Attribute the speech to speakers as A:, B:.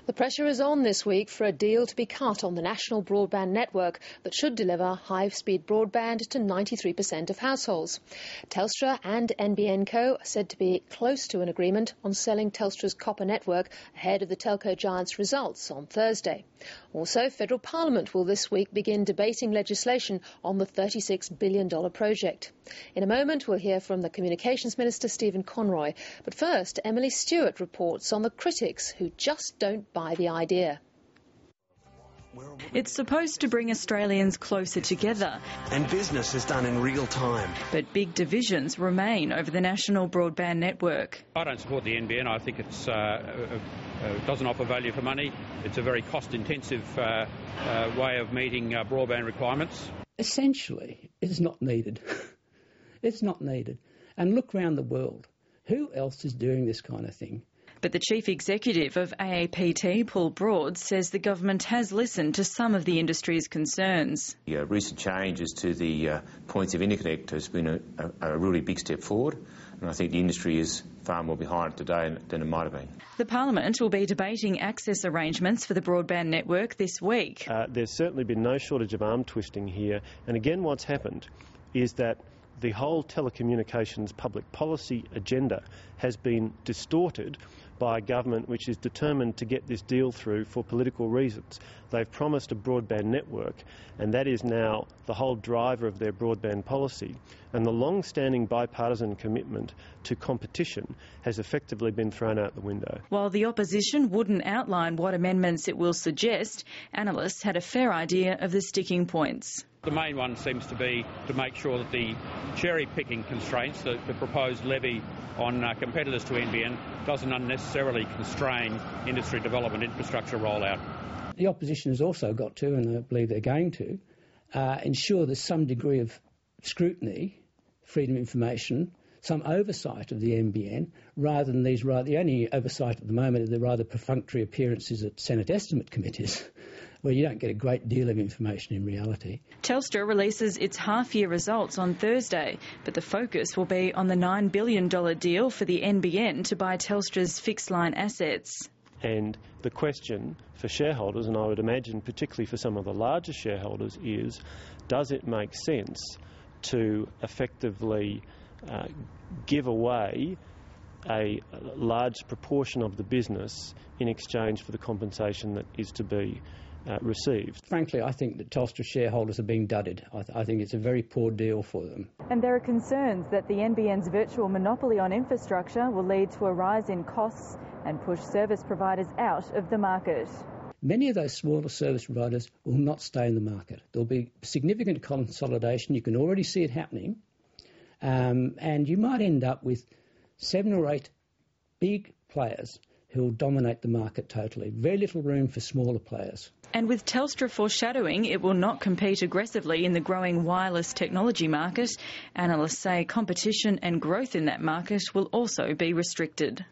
A: The pressure is on this week for a deal to be cut on the National Broadband Network that should deliver high-speed broadband to 93% of households. Telstra and NBN Co are said to be close to an agreement on selling Telstra's copper network ahead of the telco giant's results on Thursday. Also, Federal Parliament will this week begin debating legislation on the $36 billion project. In a moment, we'll hear from the Communications Minister, Stephen Conroy. But first, Emily Stewart reports on the critics who just don't buy the idea.
B: It's supposed to bring Australians closer together.
C: And business is done in real time.
B: But big divisions remain over the National Broadband Network.
D: I don't support the NBN. I think it doesn't offer value for money. It's a very cost-intensive way of meeting broadband requirements.
E: Essentially, it's not needed. It's not needed. And look around the world. Who else is doing this kind of thing?
B: But the chief executive of AAPT, Paul Broad, says the government has listened to some of the industry's concerns.
F: Recent changes to the points of interconnect has been a really big step forward, and I think the industry is far more behind today than it might have been.
B: The Parliament will be debating access arrangements for the broadband network this week.
G: There's certainly been no shortage of arm twisting here, and again what's happened is that the whole telecommunications public policy agenda has been distorted by a government which is determined to get this deal through for political reasons. They've promised a broadband network, and that is now the whole driver of their broadband policy. And the long-standing bipartisan commitment to competition has effectively been thrown out the window.
B: While the opposition wouldn't outline what amendments it will suggest, analysts had a fair idea of the sticking points.
D: The main one seems to be to make sure that the cherry-picking constraints, the proposed levy on competitors to NBN, doesn't unnecessarily constrain industry development infrastructure rollout.
E: The opposition has also got to, and I believe they're going to, ensure there's some degree of scrutiny, freedom of information, some oversight of the NBN, rather than the only oversight at the moment are the rather perfunctory appearances at Senate estimate committees, where you don't get a great deal of information in reality.
B: Telstra releases its half-year results on Thursday, but the focus will be on the $9 billion deal for the NBN to buy Telstra's fixed-line assets.
G: And the question for shareholders, and I would imagine particularly for some of the larger shareholders, is does it make sense to effectively give away a large proportion of the business in exchange for the compensation that is to be received?
E: Frankly, I think that Telstra shareholders are being dudded. I think it's a very poor deal for them.
H: And there are concerns that the NBN's virtual monopoly on infrastructure will lead to a rise in costs and push service providers out of the market.
E: Many of those smaller service providers will not stay in the market. There'll be significant consolidation. You can already see it happening. And you might end up with 7 or 8 big players who will dominate the market totally. Very little room for smaller players.
B: And with Telstra foreshadowing it will not compete aggressively in the growing wireless technology market, analysts say competition and growth in that market will also be restricted.